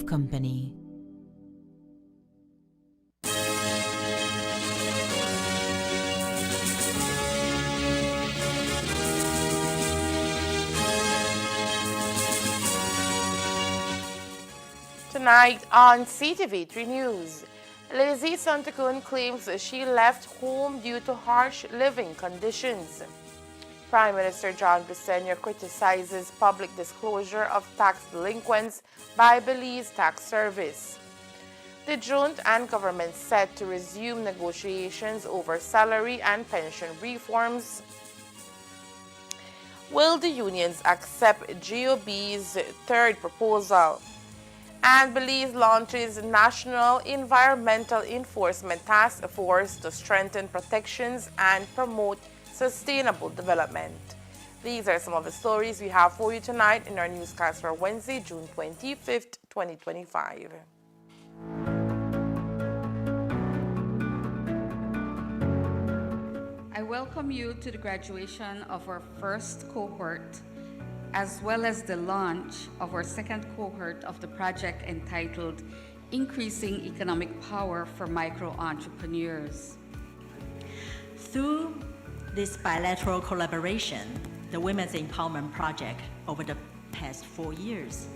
company. Tonight on Ctv3 News, Lizzie Santakun claims she left home due to harsh living conditions. Prime Minister John Briceño criticizes public disclosure of tax delinquents by Belize Tax Service. The junta and government set to resume negotiations over salary and pension reforms. Will the unions accept GOB's third proposal? And Belize launches National Environmental Enforcement Task Force to strengthen protections and promote sustainable development. These are some of the stories we have for you tonight in our newscast for Wednesday, June 25th, 2025. I welcome you to the graduation of our first cohort, as well as the launch of our second cohort of the project entitled Increasing Economic Power for Micro Entrepreneurs. Through this bilateral collaboration, the Women's Empowerment Project over the past 4 years,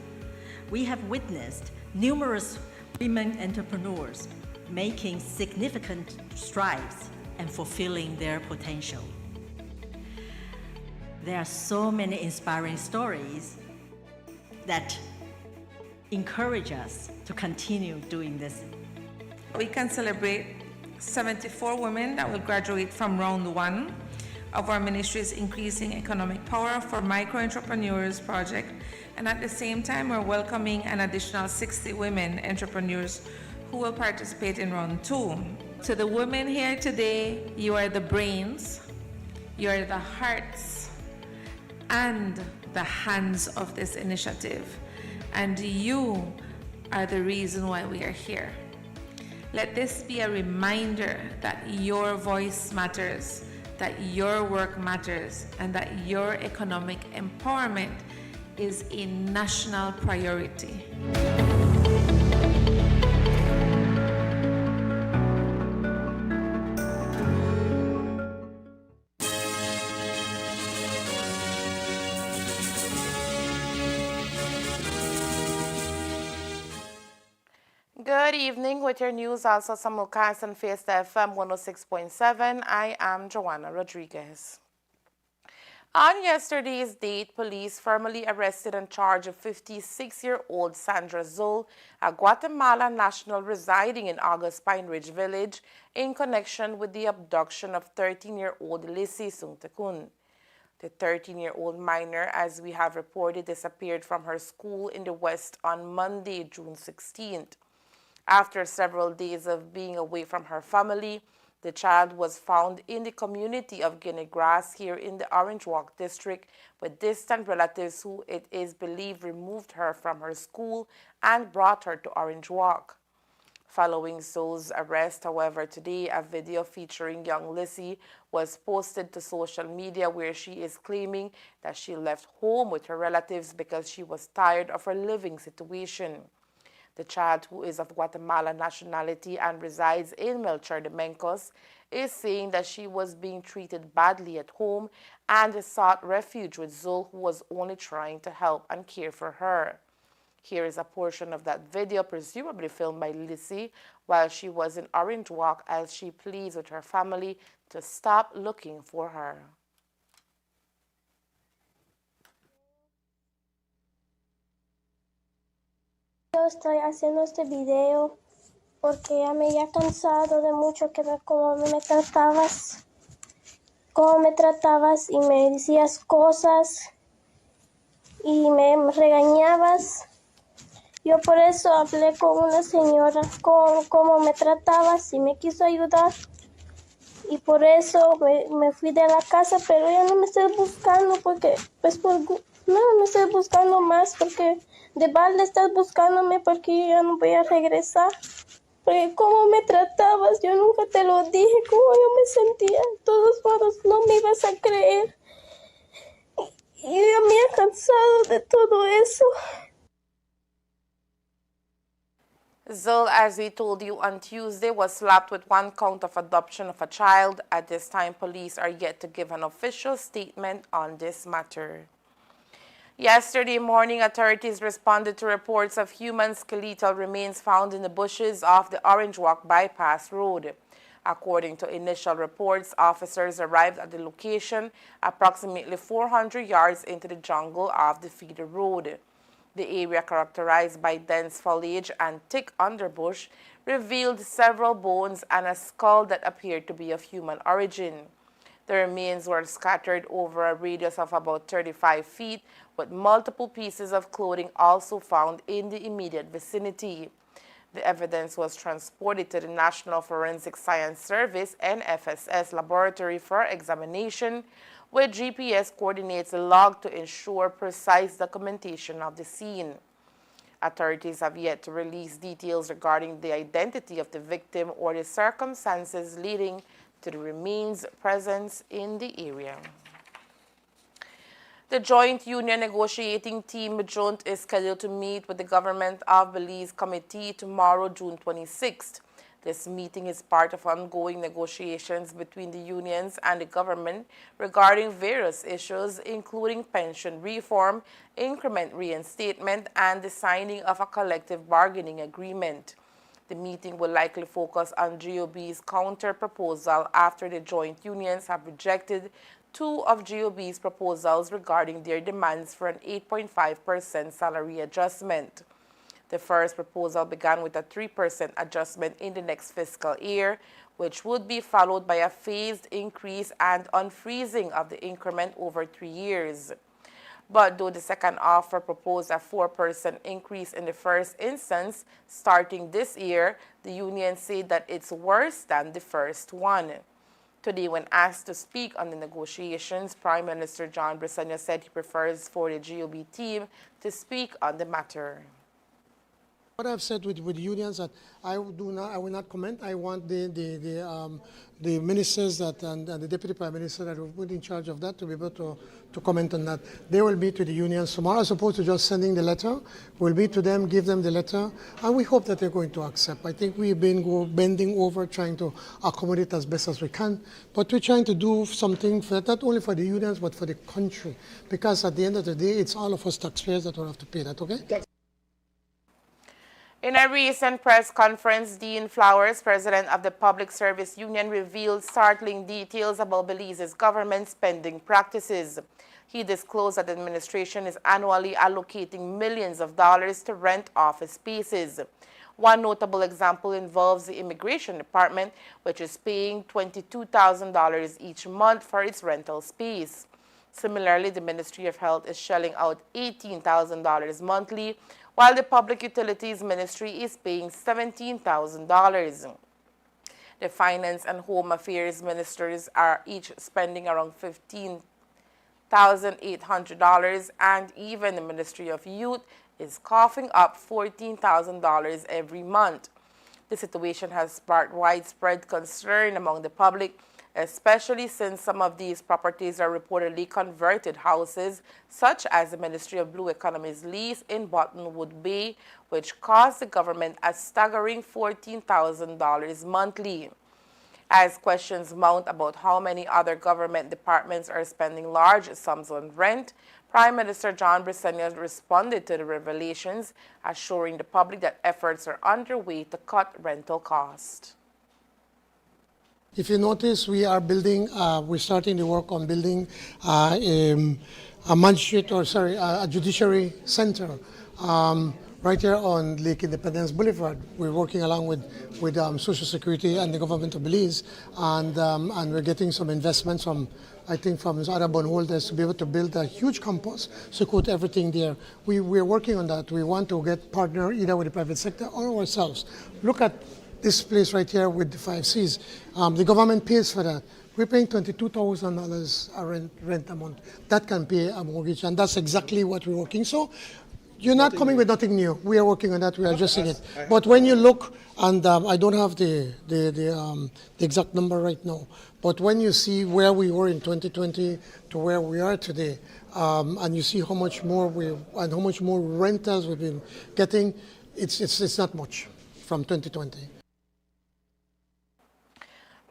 we have witnessed numerous women entrepreneurs making significant strides and fulfilling their potential. There are so many inspiring stories that encourage us to continue doing this. We can celebrate 74 women that will graduate from round 1 of our ministry's Increasing Economic Power for Micro-Entrepreneurs project, and at the same time we're welcoming an additional 60 women entrepreneurs who will participate in round 2. To the women here today, you are the brains, you are the hearts and the hands of this initiative, and you are the reason why we are here. Let this be a reminder that your voice matters, that your work matters, and that your economic empowerment is a national priority. Good evening. With your news also simulcast on Face FM 106.7, I am Joanna Rodriguez. On yesterday's date, police formally arrested and charged a 56-year-old Sandra Zol, a Guatemala national residing in August Pine Ridge Village, in connection with the abduction of 13-year-old Lissy Sungtakun. The 13-year-old minor, as we have reported, disappeared from her school in the West on Monday, June 16th. After several days of being away from her family, the child was found in the community of Guinea Grass here in the Orange Walk district with distant relatives who it is believed removed her from her school and brought her to Orange Walk. Following Zol's arrest, however, today a video featuring young Lissy was posted to social media where she is claiming that she left home with her relatives because she was tired of her living situation. The child, who is of Guatemala nationality and resides in Melchor de Mencos, is saying that she was being treated badly at home and sought refuge with Zol, who was only trying to help and care for her. Here is a portion of that video, presumably filmed by Lissy while she was in Orange Walk, as she pleads with her family to stop looking for her. Yo estoy haciendo este video porque ya me había cansado de mucho cómo me tratabas y me decías cosas y me regañabas. Yo por eso hablé con una señora, con cómo me tratabas, y me quiso ayudar. Y por eso me fui de la casa, pero ya no me estoy buscando porque, no me estoy buscando más porque de balde estás buscándome porque yo ya no voy a regresar. Porque cómo me tratabas, yo nunca te lo dije, cómo yo me sentía. De todos modos, no me ibas a creer. Y yo me he cansado de todo eso. Zol, as we told you on Tuesday, was slapped with 1 count of adoption of a child. At this time, police are yet to give an official statement on this matter. Yesterday morning, authorities responded to reports of human skeletal remains found in the bushes off the Orange Walk bypass road. According to initial reports, officers arrived at the location approximately 400 yards into the jungle of the feeder road. The area, characterized by dense foliage and thick underbush, revealed several bones and a skull that appeared to be of human origin. The remains were scattered over a radius of about 35 feet, with multiple pieces of clothing also found in the immediate vicinity. The evidence was transported to the National Forensic Science Service (NFSS) laboratory for examination, where GPS coordinates logged to ensure precise documentation of the scene. Authorities have yet to release details regarding the identity of the victim or the circumstances leading to the remains' presence in the area. The Joint Union Negotiating Team (JUNT) is scheduled to meet with the Government of Belize Committee tomorrow, June 26th. This meeting is part of ongoing negotiations between the unions and the government regarding various issues, including pension reform, increment reinstatement, and the signing of a collective bargaining agreement. The meeting will likely focus on GOB's counter-proposal after the joint unions have rejected two of GOB's proposals regarding their demands for an 8.5% salary adjustment. The first proposal began with a 3% adjustment in the next fiscal year, which would be followed by a phased increase and unfreezing of the increment over 3 years. But though the second offer proposed a 4% increase in the first instance starting this year, the union said that it's worse than the first one. Today, when asked to speak on the negotiations, Prime Minister John Briseno said he prefers for the GOB team to speak on the matter. What I've said with unions that I will not comment. I want the ministers and the deputy prime minister that will put in charge of that to be able to comment on that. They will meet with the unions tomorrow, as opposed to just sending the letter. We'll meet to them, give them the letter, and we hope that they're going to accept. I think we've been bending over trying to accommodate as best as we can, but we're trying to do something for not only for the unions but for the country, because at the end of the day, it's all of us taxpayers that will have to pay that. Okay. In a recent press conference, Dean Flowers, president of the Public Service Union, revealed startling details about Belize's government spending practices. He disclosed that the administration is annually allocating millions of dollars to rent office spaces. One notable example involves the Immigration Department, which is paying $22,000 each month for its rental space. Similarly, the Ministry of Health is shelling out $18,000 monthly, while the Public Utilities Ministry is paying $17,000. The Finance and Home Affairs Ministers are each spending around $15,800, and even the Ministry of Youth is coughing up $14,000 every month. The situation has sparked widespread concern among the public, especially since some of these properties are reportedly converted houses, such as the Ministry of Blue Economy's lease in Buttonwood Bay, which cost the government a staggering $14,000 monthly. As questions mount about how many other government departments are spending large sums on rent, Prime Minister John Briseno responded to the revelations, assuring the public that efforts are underway to cut rental costs. If you notice, we are building, we're starting the work on building a judiciary center right here on Lake Independence Boulevard. We're working along with Social Security and the government of Belize, and we're getting some investments from other bondholders to be able to build a huge campus, so put everything there. We're working on that. We want to get partner either with the private sector or ourselves. Look at this place right here with the 5 Cs. The government pays for that. We're paying $22,000 a rent a month. That can pay a mortgage, and that's exactly what we're working. So you're not coming with nothing new. We are working on that. We are adjusting it. But when you look, and I don't have the exact number right now, but when you see where we were in 2020 to where we are today, and you see how much more how much more renters we've been getting, it's not much from 2020.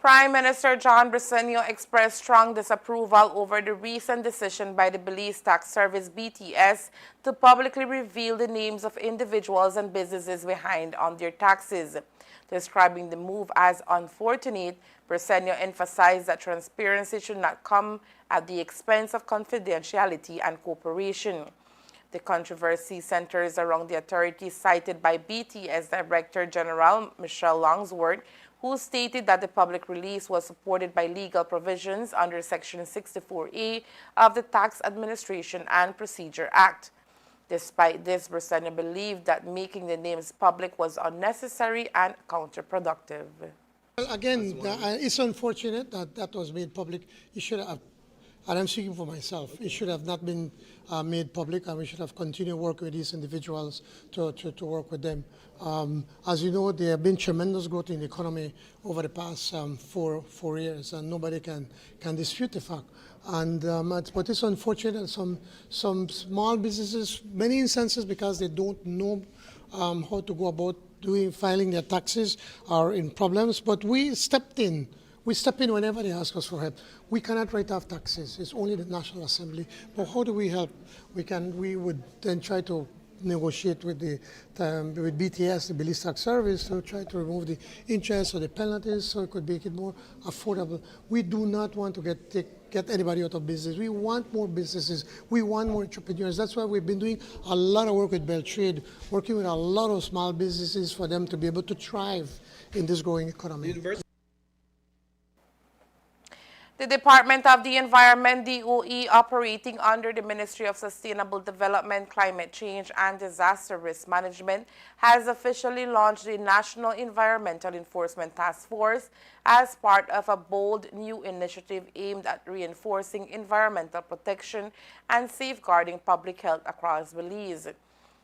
Prime Minister John Briseno expressed strong disapproval over the recent decision by the Belize Tax Service BTS to publicly reveal the names of individuals and businesses behind on their taxes. Describing the move as unfortunate, Briseno emphasized that transparency should not come at the expense of confidentiality and cooperation. The controversy centers around the authorities cited by BTS Director General Michelle Longsworth, who stated that the public release was supported by legal provisions under Section 64A of the Tax Administration and Procedure Act. Despite this, Briseno believed that making the names public was unnecessary and counterproductive. Well, again, it's unfortunate that that was made public. It should have, and I'm speaking for myself, it should have not been made public, and we should have continued working with these individuals to work with them. As you know, there have been tremendous growth in the economy over the past 4 years, and nobody can dispute the fact. And but it's unfortunate some small businesses, many instances, because they don't know how to go about filing their taxes are in problems, but we stepped in. We step in whenever they ask us for help. We cannot write off taxes. It's only the National Assembly. But how do we help? We would then try to negotiate with with BTS, the Livestock service, to try to remove the interest or the penalties so it could make it more affordable. We do not want to get anybody out of business. We want more businesses. We want more entrepreneurs. That's why we've been doing a lot of work with Beltrade, working with a lot of small businesses for them to be able to thrive in this growing economy. The Department of the Environment, DOE, operating under the Ministry of Sustainable Development, Climate Change, and Disaster Risk Management, has officially launched the National Environmental Enforcement Task Force as part of a bold new initiative aimed at reinforcing environmental protection and safeguarding public health across Belize.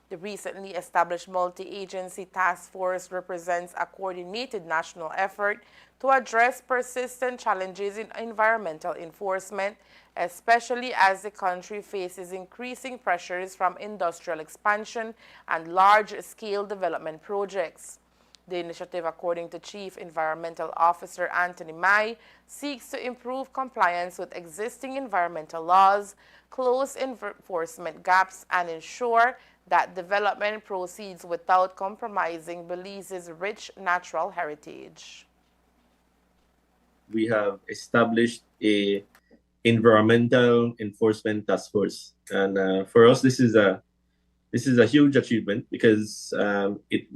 The recently established multi-agency task force represents a coordinated national effort to address persistent challenges in environmental enforcement, especially as the country faces increasing pressures from industrial expansion and large-scale development projects. The initiative, according to Chief Environmental Officer Anthony Mai, seeks to improve compliance with existing environmental laws, close enforcement gaps, and ensure that development proceeds without compromising Belize's rich natural heritage. We have established a environmental enforcement task force, and for us, this is a huge achievement because it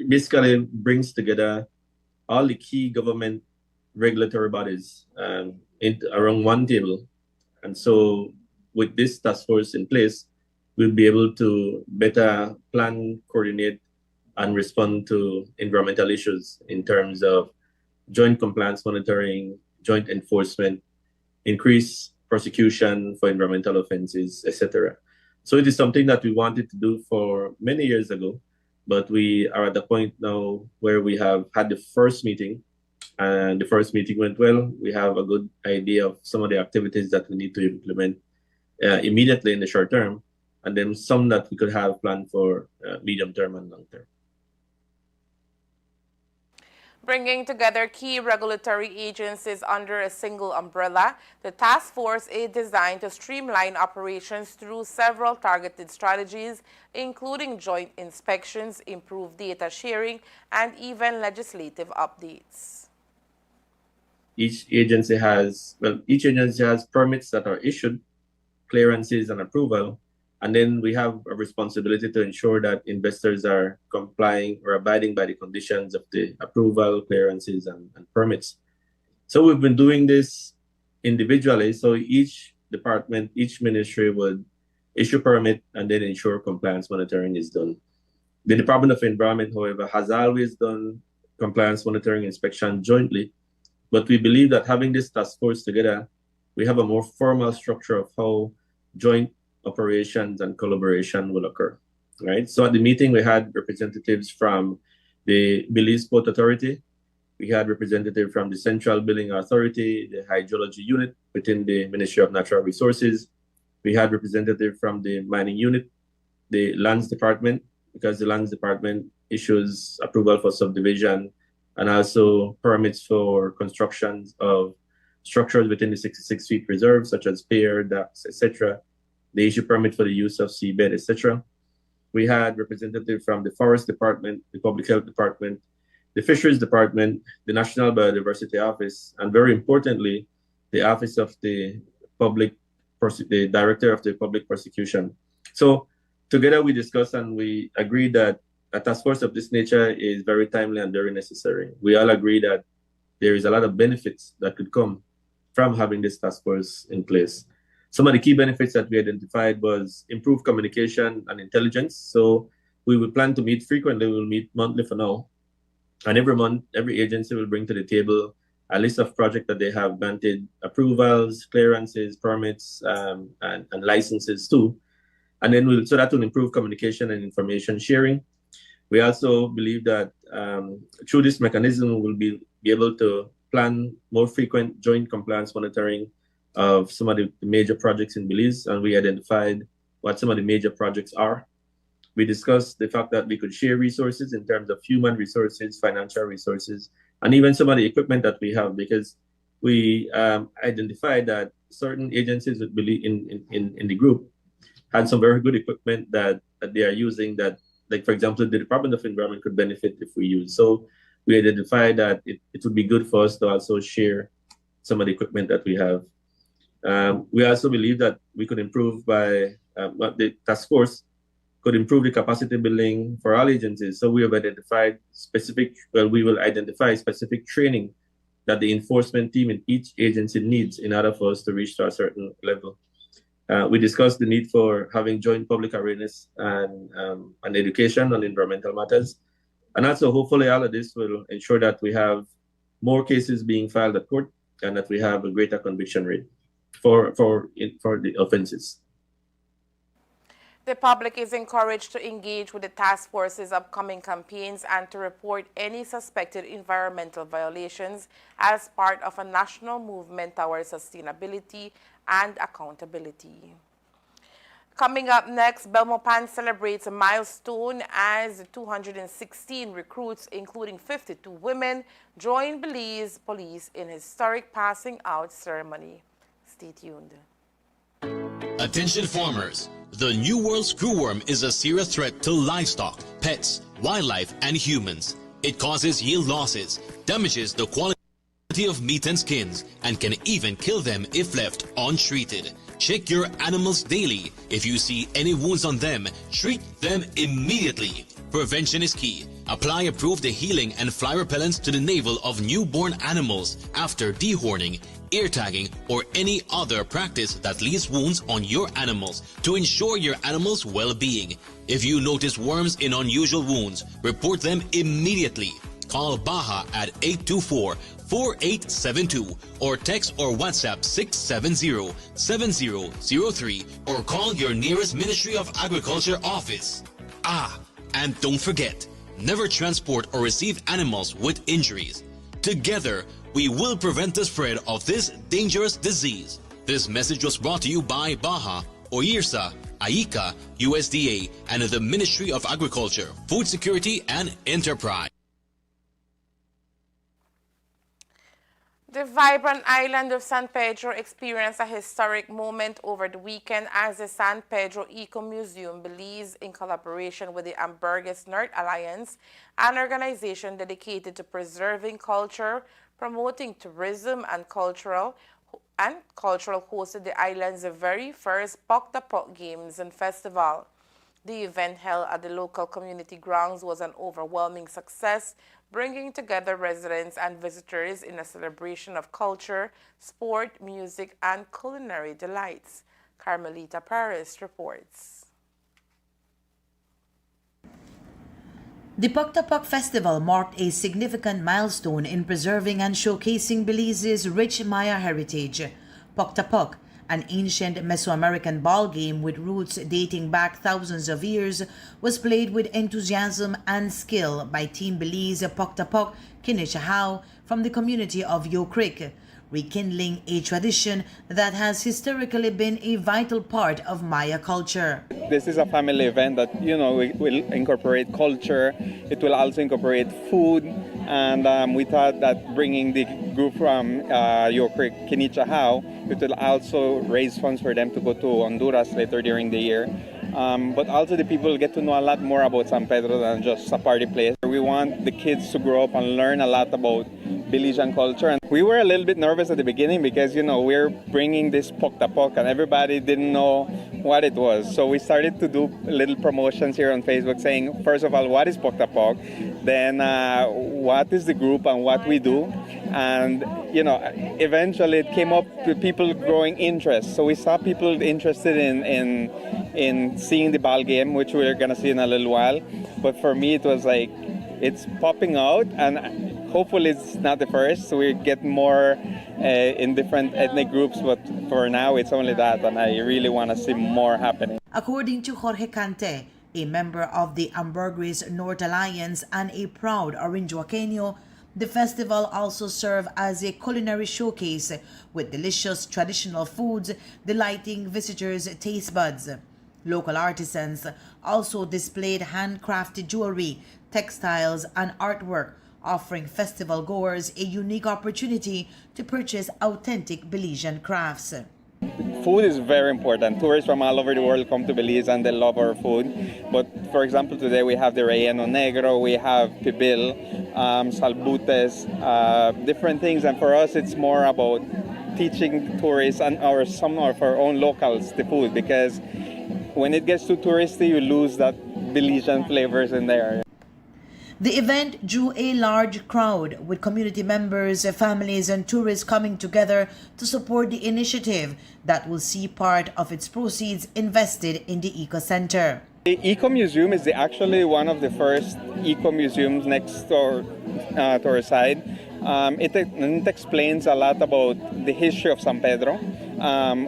basically brings together all the key government regulatory bodies around one table, and so with this task force in place, we'll be able to better plan, coordinate, and respond to environmental issues in terms of joint compliance monitoring, joint enforcement, increased prosecution for environmental offenses, etc. So it is something that we wanted to do for many years ago, but we are at the point now where we have had the first meeting, and the first meeting went well. We have a good idea of some of the activities that we need to implement immediately in the short term, and then some that we could have planned for medium term and long term. Bringing together key regulatory agencies under a single umbrella, the task force is designed to streamline operations through several targeted strategies, including joint inspections, improved data sharing, and even legislative updates. Each agency has permits that are issued, clearances and approval, and then we have a responsibility to ensure that investors are complying or abiding by the conditions of the approval, clearances, and permits. So we've been doing this individually. So each department, each ministry would issue permit and then ensure compliance monitoring is done. The Department of Environment, however, has always done compliance monitoring inspection jointly, but we believe that having this task force together, we have a more formal structure of how joint operations and collaboration will occur, right? So at the meeting, we had representatives from the Belize Port Authority. We had representatives from the Central Billing Authority, the Hydrology Unit within the Ministry of Natural Resources. We had representatives from the Mining Unit, the Lands Department, because the Lands Department issues approval for subdivision and also permits for constructions of structures within the 66 feet reserve, such as pier, docks, etc. They issue permit for the use of seabed, etc. We had representatives from the Forest Department, the Public Health Department, the Fisheries Department, the National Biodiversity Office, and very importantly, the Office of the Director of the Public Prosecution. So together we discussed and we agreed that a task force of this nature is very timely and very necessary. We all agree that there is a lot of benefits that could come from having this task force in place. Some of the key benefits that we identified was improved communication and intelligence. So we will plan to meet frequently. We'll meet monthly for now. And every month, every agency will bring to the table a list of projects that they have granted approvals, clearances, permits, and licenses too. And then so that will improve communication and information sharing. We also believe that through this mechanism, we'll be able to plan more frequent joint compliance monitoring of some of the major projects in Belize, and we identified what some of the major projects are. We discussed the fact that we could share resources in terms of human resources, financial resources, and even some of the equipment that we have, because we identified that certain agencies would believe in the group had some very good equipment that they are using that, like, for example, the Department of Environment could benefit if we use. So we identified that it would be good for us to also share some of the equipment that we have. We also believe that we could improve by the task force could improve the capacity building for all agencies. So we have identified we will identify specific training that the enforcement team in each agency needs in order for us to reach to a certain level. We discussed the need for having joint public awareness and education on environmental matters. And also, hopefully, all of this will ensure that we have more cases being filed at court and that we have a greater conviction rate for the offenses. The public is encouraged to engage with the task force's upcoming campaigns and to report any suspected environmental violations as part of a national movement towards sustainability and accountability. Coming up next, Belmopan celebrates a milestone as 216 recruits, including 52 women, join Belize Police in historic passing out ceremony. Stay tuned. Attention farmers. The New World screwworm is a serious threat to livestock, pets, wildlife, and humans. It causes yield losses, damages the quality of meat and skins, and can even kill them if left untreated. Check your animals daily. If you see any wounds on them, treat them immediately. Prevention is key. Apply approved healing and fly repellents to the navel of newborn animals after dehorning, ear tagging, or any other practice that leaves wounds on your animals to ensure your animals' well-being. If you notice worms in unusual wounds, report them immediately. Call Baja at 824-4872 or text or WhatsApp 670-7003 or call your nearest Ministry of Agriculture office. And don't forget, never transport or receive animals with injuries. Together, we will prevent the spread of this dangerous disease. This message was brought to you by Baja, OIRSA, AICA, USDA, and the Ministry of Agriculture, Food Security, and Enterprise. The vibrant island of San Pedro experienced a historic moment over the weekend as the San Pedro Eco Museum Belize, in collaboration with the Ambergris North Alliance, an organization dedicated to preserving culture, promoting tourism and cultural, hosted the island's very first Pok Games and Festival. The event, held at the local community grounds, was an overwhelming success, bringing together residents and visitors in a celebration of culture, sport, music, and culinary delights. Carmelita Paris reports. The Pok Festival marked a significant milestone in preserving and showcasing Belize's rich Maya heritage. Pok, an ancient Mesoamerican ball game with roots dating back thousands of years, was played with enthusiasm and skill by Team Belize Pok Kinishahau from the community of Yo Creek, rekindling a tradition that has historically been a vital part of Maya culture. This is a family event that, will incorporate culture. It will also incorporate food. And we thought that bringing the group from Yo Creek, Kinishahau, it will also raise funds for them to go to Honduras later during the year. But also the people get to know a lot more about San Pedro than just a party place. We want the kids to grow up and learn a lot about Belizean culture. And we were a little bit nervous at the beginning because, we're bringing this Pok and everybody didn't know what it was. So we started to do little promotions here on Facebook saying, first of all, what is Pok? Then what is the group and what we do? And, eventually it came up to people growing interest. So we saw people interested in seeing the ball game, which we're going to see in a little while. But for me, it was like, it's popping out, and hopefully it's not the first. So we get more in different ethnic groups, but for now it's only that, and I really want to see more happening. According to Jorge Cante, a member of the Ambergris North Alliance and a proud Orinjoaqueño, the festival also served as a culinary showcase with delicious traditional foods delighting visitors' taste buds. Local artisans also displayed handcrafted jewelry, textiles, and artwork, offering festival goers a unique opportunity to purchase authentic Belizean crafts. Food is very important. Tourists from all over the world come to Belize and they love our food. But for example, today we have the relleno negro, we have pibil, salbutes, different things. And for us, it's more about teaching tourists and some of our own locals the food, because when it gets too touristy, you lose that Belizean flavors in there. The event drew a large crowd, with community members, families, and tourists coming together to support the initiative that will see part of its proceeds invested in the Eco Center. The Eco Museum is actually one of the first eco museums next to our side. It explains a lot about the history of San Pedro,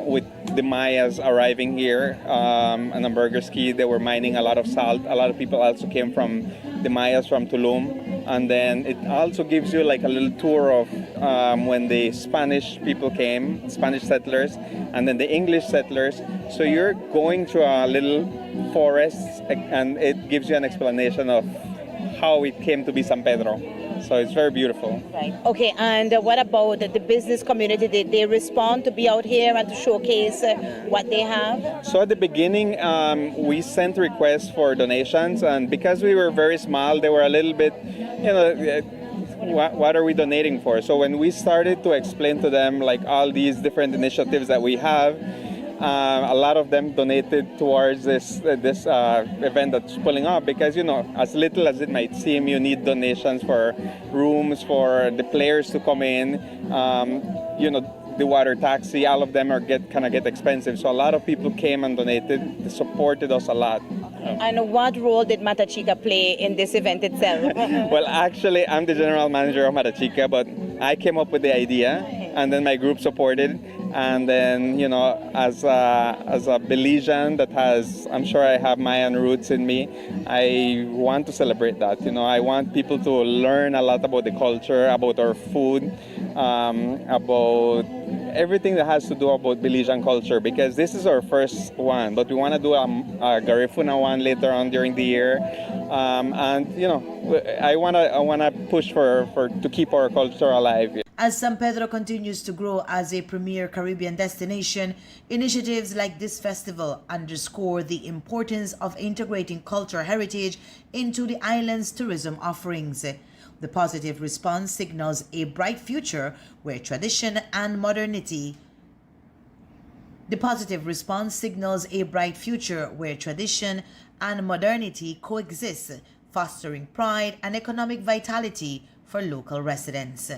with the Mayas arriving here on a burger ski. They were mining a lot of salt. A lot of people also came from the Mayas from Tulum. And then it also gives you like a little tour of when the Spanish people came, Spanish settlers, and then the English settlers. So you're going through a little forest, and it gives you an explanation of how it came to be San Pedro. So it's very beautiful. Right. Okay, and what about the business community? Did they respond to be out here and to showcase what they have? So at the beginning, we sent requests for donations, and because we were very small, they were a little bit, what are we donating for? So when we started to explain to them like all these different initiatives that we have, a lot of them donated towards this event that's pulling up, because as little as it might seem, you need donations for rooms, for the players to come in, the water taxi, all of them get expensive. So a lot of people came and donated. They supported us a lot. And what role did Matachica play in this event itself? Well, actually, I'm the general manager of Matachica, but I came up with the idea, and then my group supported. And then, as a Belizean that has, I'm sure I have Mayan roots in me, I want to celebrate that. I want people to learn a lot about the culture, about our food, about everything that has to do about Belizean culture, because this is our first one, but we want to do a Garifuna one later on during the year. I want to push to keep our culture alive. As San Pedro continues to grow as a premier Caribbean destination, initiatives like this festival underscore the importance of integrating cultural heritage into the island's tourism offerings. The positive response signals a bright future where tradition and modernity coexist, fostering pride and economic vitality for local residents.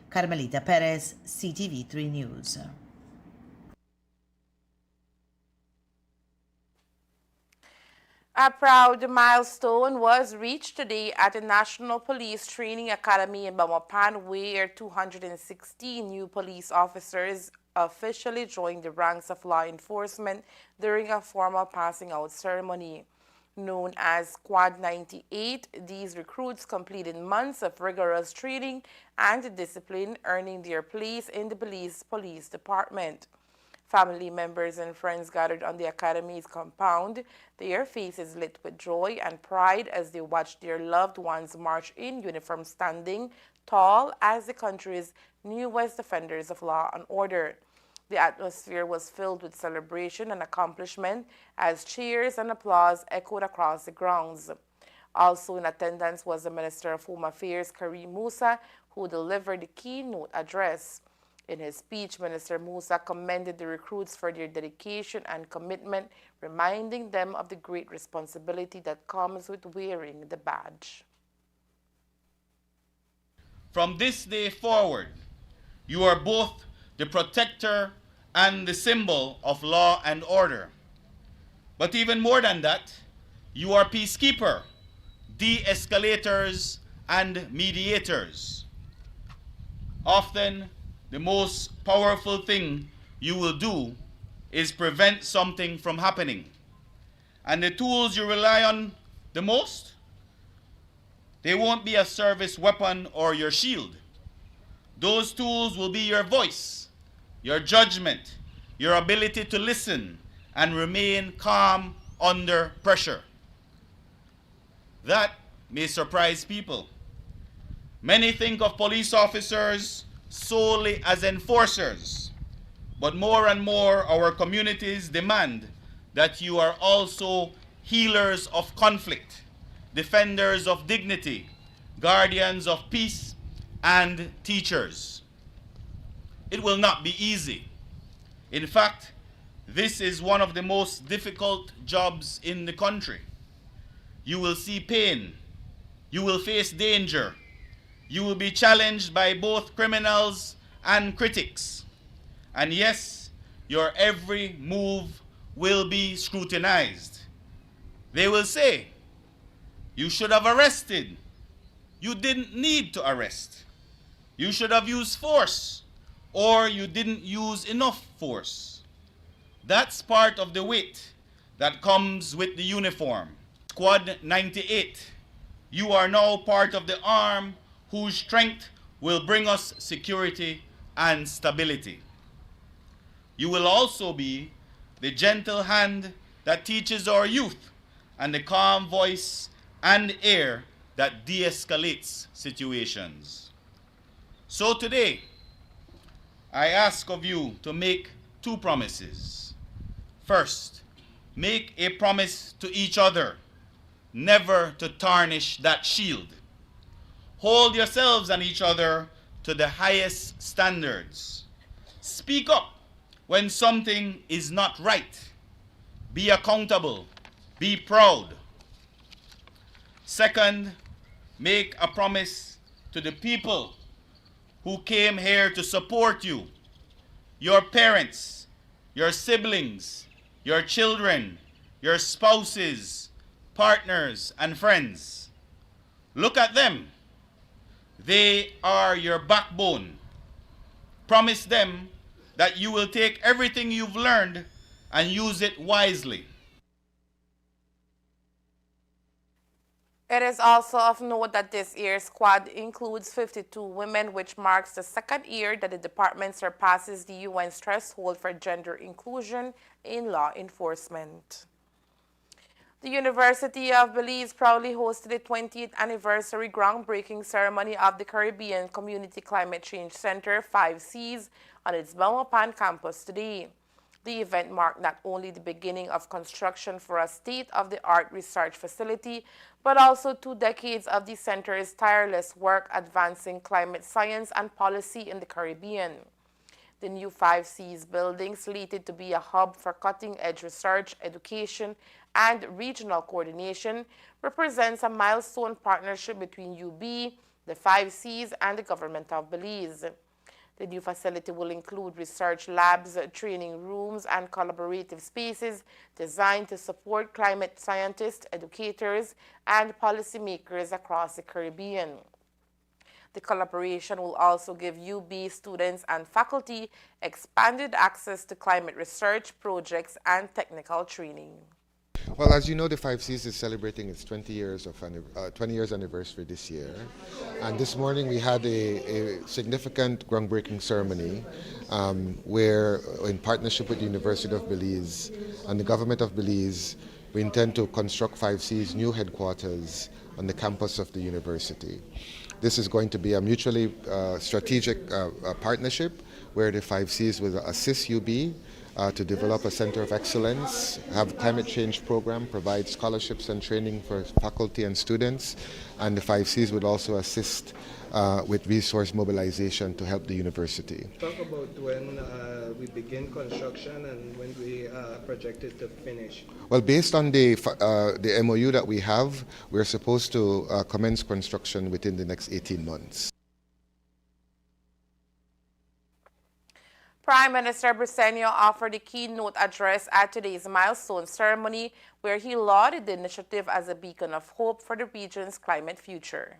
Carmelita Perez, Ctv3 News. A proud milestone was reached today at the National Police Training Academy in Bamapan, where 216 new police officers officially joined the ranks of law enforcement during a formal passing out ceremony. Known as Squad 98, these recruits completed months of rigorous training and discipline, earning their place in the Belize Police Department. Family members and friends gathered on the Academy's compound, their faces lit with joy and pride as they watched their loved ones march in uniform, standing tall as the country's newest defenders of law and order. The atmosphere was filled with celebration and accomplishment as cheers and applause echoed across the grounds. Also in attendance was the Minister of Home Affairs, Karim Musa, who delivered the keynote address. In his speech, Minister Musa commended the recruits for their dedication and commitment, reminding them of the great responsibility that comes with wearing the badge. From this day forward, you are both the protector and the symbol of law and order. But even more than that, you are peacekeeper, de-escalators, and mediators. Often, the most powerful thing you will do is prevent something from happening. And the tools you rely on the most, they won't be a service weapon or your shield. Those tools will be your voice, your judgment, your ability to listen and remain calm under pressure. That may surprise people. Many think of police officers solely as enforcers, but more and more our communities demand that you are also healers of conflict, defenders of dignity, guardians of peace, and teachers. It will not be easy. In fact, this is one of the most difficult jobs in the country. You will see pain, you will face danger, you will be challenged by both criminals and critics. And yes, your every move will be scrutinized. They will say, you should have arrested. You didn't need to arrest. You should have used force, or you didn't use enough force. That's part of the weight that comes with the uniform. Squad 98, you are now part of the arm whose strength will bring us security and stability. You will also be the gentle hand that teaches our youth and the calm voice and air that de-escalates situations. So today, I ask of you to make two promises. First, make a promise to each other never to tarnish that shield. Hold yourselves and each other to the highest standards. Speak up when something is not right. Be accountable. Be proud. Second, make a promise to the people who came here to support you, your parents, your siblings, your children, your spouses, partners, and friends. Look at them. They are your backbone. Promise them that you will take everything you've learned and use it wisely. It is also of note that this year's squad includes 52 women, which marks the second year that the department surpasses the UN's threshold for gender inclusion in law enforcement. The University of Belize proudly hosted the 20th anniversary groundbreaking ceremony of the Caribbean Community Climate Change Center 5Cs on its Belmopan campus today. The event marked not only the beginning of construction for a state-of-the-art research facility, but also 2 decades of the center's tireless work advancing climate science and policy in the Caribbean. The new 5Cs building, slated to be a hub for cutting-edge research, education, and regional coordination, represents a milestone partnership between UB, the 5Cs, and the government of Belize. The new facility will include research labs, training rooms, and collaborative spaces designed to support climate scientists, educators, and policymakers across the Caribbean. The collaboration will also give UB students and faculty expanded access to climate research projects and technical training. Well, as you know, the 5Cs is celebrating its 20 years anniversary this year. And this morning we had a significant groundbreaking ceremony where, in partnership with the University of Belize and the government of Belize, we intend to construct 5C's new headquarters on the campus of the university. This is going to be a mutually strategic partnership where the 5Cs will assist UB to develop a center of excellence, have a climate change program, provide scholarships and training for faculty and students, and the 5Cs would also assist with resource mobilization to help the university. Talk about when we begin construction and when we projected to finish. Well, based on the MOU that we have, we're supposed to commence construction within the next 18 months. Prime Minister Briceño offered a keynote address at today's milestone ceremony, where he lauded the initiative as a beacon of hope for the region's climate future.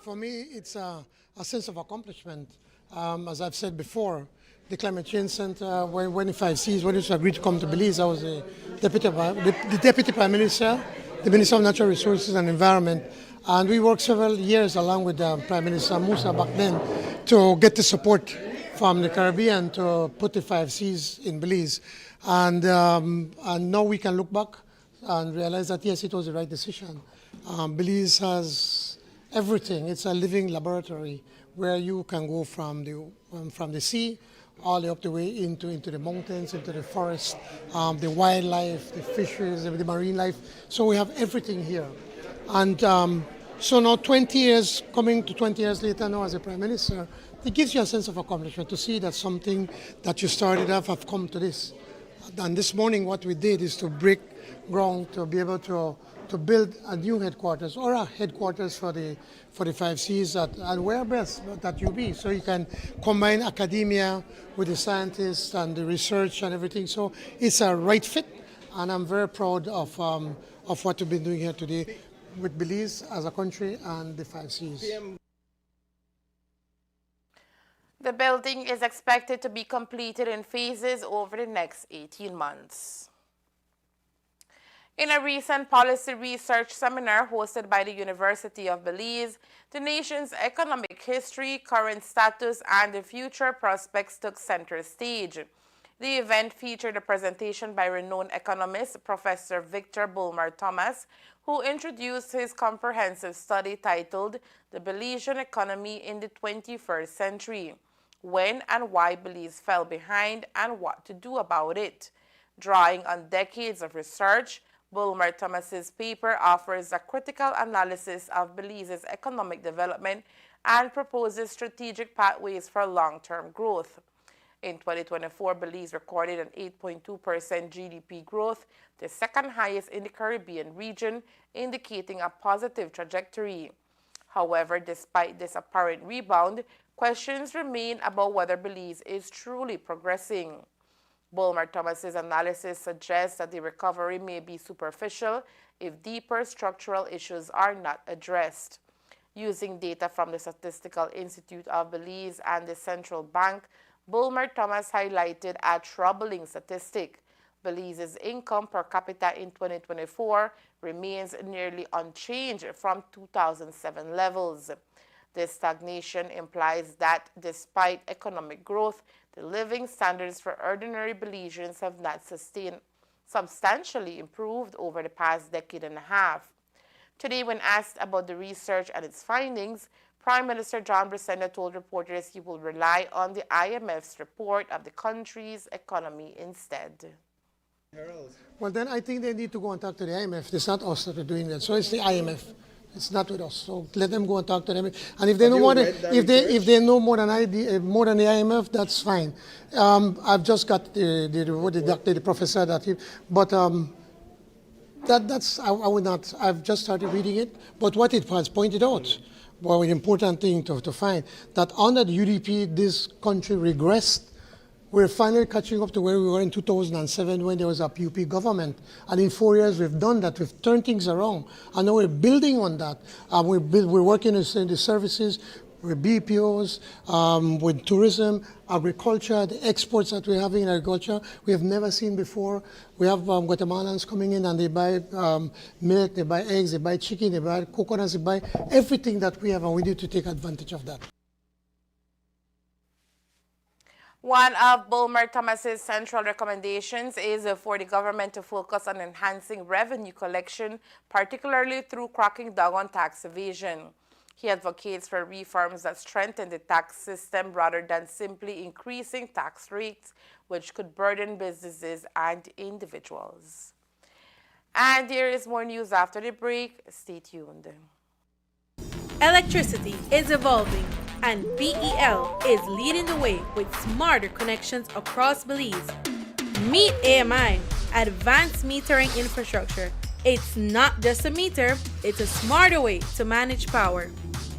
For me, it's a sense of accomplishment. As I've said before, the Climate Change Center, when the 5Cs, when it agreed to come to Belize, I was the Deputy Prime Minister, the Minister of Natural Resources and Environment. And we worked several years along with Prime Minister Musa back then to get the support from the Caribbean to put the 5 Cs in Belize. And now we can look back and realize that, yes, it was the right decision. Belize has everything. It's a living laboratory where you can go from the sea all the way up the way into the mountains, into the forest, the wildlife, the fisheries, the marine life. So we have everything here. And so now 20 years, coming to 20 years later now as a Prime Minister, it gives you a sense of accomplishment to see that something that you started off have come to this. And this morning what we did is to break ground to be able to build a new headquarters or a headquarters for the 5 Cs and where best at UB. So you can combine academia with the scientists and the research and everything. So it's a right fit, and I'm very proud of what we've been doing here today with Belize as a country and the 5 Cs. The building is expected to be completed in phases over the next 18 months. In a recent policy research seminar hosted by the University of Belize, the nation's economic history, current status, and the future prospects took center stage. The event featured a presentation by renowned economist Professor Victor Bulmer Thomas, who introduced his comprehensive study titled The Belizean Economy in the 21st Century: When and Why Belize Fell Behind and What to Do About It. Drawing on decades of research, Bulmer Thomas's paper offers a critical analysis of Belize's economic development and proposes strategic pathways for long-term growth. In 2024, Belize recorded an 8.2% GDP growth, the second highest in the Caribbean region, indicating a positive trajectory. However, despite this apparent rebound, questions remain about whether Belize is truly progressing. Bulmer Thomas's analysis suggests that the recovery may be superficial if deeper structural issues are not addressed. Using data from the Statistical Institute of Belize and the Central Bank, Bulmer Thomas highlighted a troubling statistic. Belize's income per capita in 2024 remains nearly unchanged from 2007 levels. This stagnation implies that despite economic growth, the living standards for ordinary Belizeans have not substantially improved over the past decade and a half. Today, when asked about the research and its findings, Prime Minister John Brisenda told reporters he will rely on the IMF's report of the country's economy instead. Well, then I think they need to go and talk to the IMF. It's not us that are doing that. So it's the IMF. It's not with us. So let them go and talk to them. And if they know more than if they know more than the IMF, that's fine. I've just got the professor that's I would not. I've just started reading it. But what it has pointed out, well, an important thing to find that under the UDP, this country regressed. We're finally catching up to where we were in 2007 when there was a PUP government. And in 4 years, we've done that. We've turned things around. And now we're building on that. We're working in the services, with BPOs, with tourism, agriculture, the exports that we're having in agriculture, we have never seen before. We have Guatemalans coming in and they buy milk, they buy eggs, they buy chicken, they buy coconuts, they buy everything that we have, and we need to take advantage of that. One of Bulmer Thomas's central recommendations is for the government to focus on enhancing revenue collection, particularly through cracking down on tax evasion. He advocates for reforms that strengthen the tax system rather than simply increasing tax rates, which could burden businesses and individuals. And there is more news after the break. Stay tuned. Electricity is evolving, and BEL is leading the way with smarter connections across Belize. Meet AMI, Advanced Metering Infrastructure. It's not just a meter, it's a smarter way to manage power.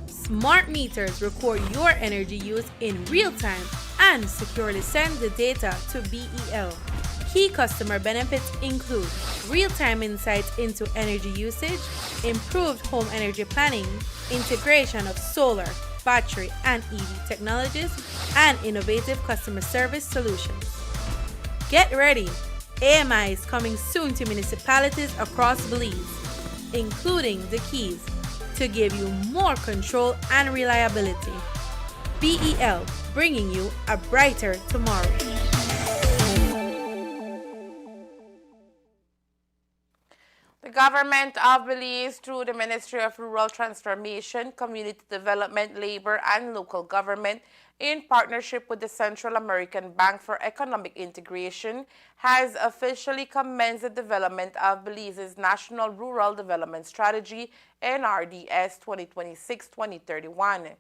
Smart meters record your energy use in real time and securely send the data to BEL. Key customer benefits include real-time insights into energy usage, improved home energy planning, integration of solar, battery, and EV technologies, and innovative customer service solutions. Get ready! AMI is coming soon to municipalities across Belize, including the Keys, to give you more control and reliability. BEL, bringing you a brighter tomorrow. The government of Belize, through the Ministry of Rural Transformation, Community Development, Labor, and Local Government, in partnership with the Central American Bank for Economic Integration, has officially commenced the development of Belize's National Rural Development Strategy, NRDS 2026-2031.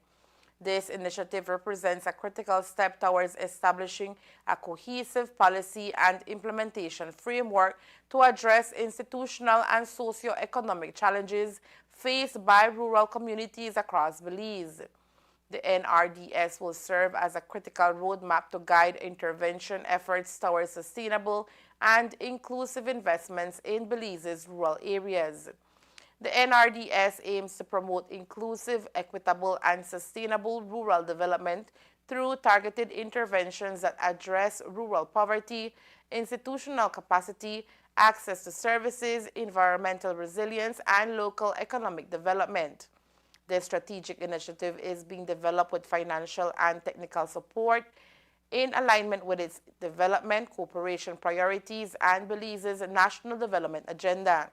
This initiative represents a critical step towards establishing a cohesive policy and implementation framework to address institutional and socio-economic challenges faced by rural communities across Belize. The NRDS will serve as a critical roadmap to guide intervention efforts towards sustainable and inclusive investments in Belize's rural areas. The NRDS aims to promote inclusive, equitable, and sustainable rural development through targeted interventions that address rural poverty, institutional capacity, access to services, environmental resilience, and local economic development. This strategic initiative is being developed with financial and technical support in alignment with its development, cooperation priorities, and Belize's national development agenda.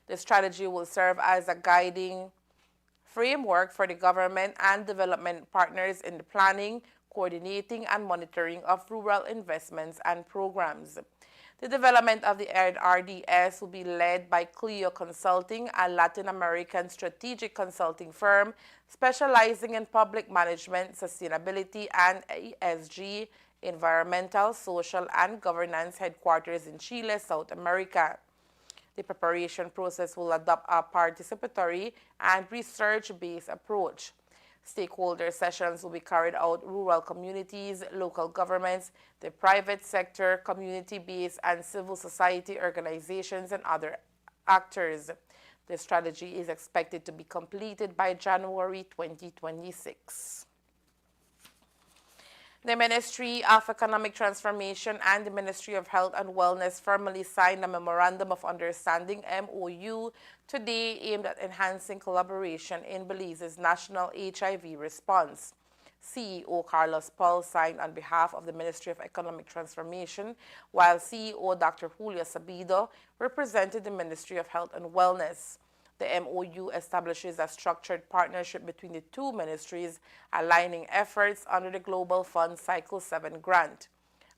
The strategy will serve as a guiding framework for the government and development partners in the planning, coordinating, and monitoring of rural investments and programs. The development of the NRDS will be led by Clio Consulting, a Latin American strategic consulting firm specializing in public management, sustainability, and ESG, environmental, social, and governance, headquarters in Chile, South America. The preparation process will adopt a participatory and research-based approach. Stakeholder sessions will be carried out rural communities, local governments, the private sector, community-based and civil society organizations, and other actors. The strategy is expected to be completed by January 2026. The Ministry of Economic Transformation and the Ministry of Health and Wellness formally signed a Memorandum of Understanding MOU today aimed at enhancing collaboration in Belize's national HIV response. CEO Carlos Paul signed on behalf of the Ministry of Economic Transformation, while CEO Dr. Julio Sabido represented the Ministry of Health and Wellness. The MOU establishes a structured partnership between the two ministries, aligning efforts under the Global Fund Cycle 7 grant.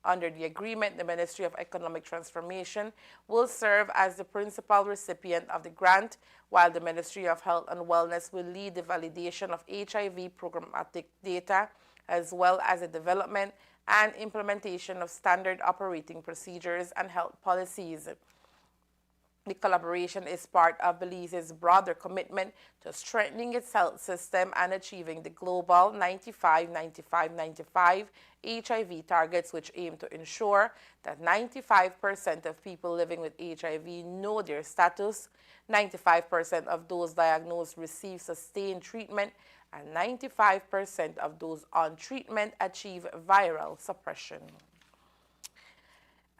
Under the agreement, the Ministry of Economic Transformation will serve as the principal recipient of the grant, while the Ministry of Health and Wellness will lead the validation of HIV programmatic data, as well as the development and implementation of standard operating procedures and health policies. The collaboration is part of Belize's broader commitment to strengthening its health system and achieving the global 95-95-95 HIV targets, which aim to ensure that 95% of people living with HIV know their status, 95% of those diagnosed receive sustained treatment, and 95% of those on treatment achieve viral suppression.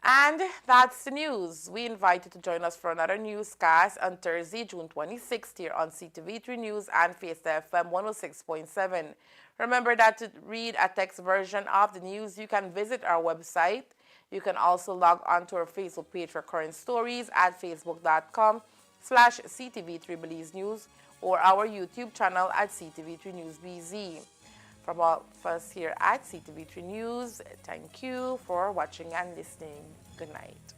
And that's the news. We invite you to join us for another newscast on Thursday, June 26th here on Ctv3 News and Fiesta FM 106.7. Remember that to read a text version of the news, you can visit our website. You can also log on to our Facebook page for current stories at facebook.com/CTV3 Belize News or our YouTube channel at Ctv3 News BZ. From all of us here at Ctv3 News, thank you for watching and listening. Good night.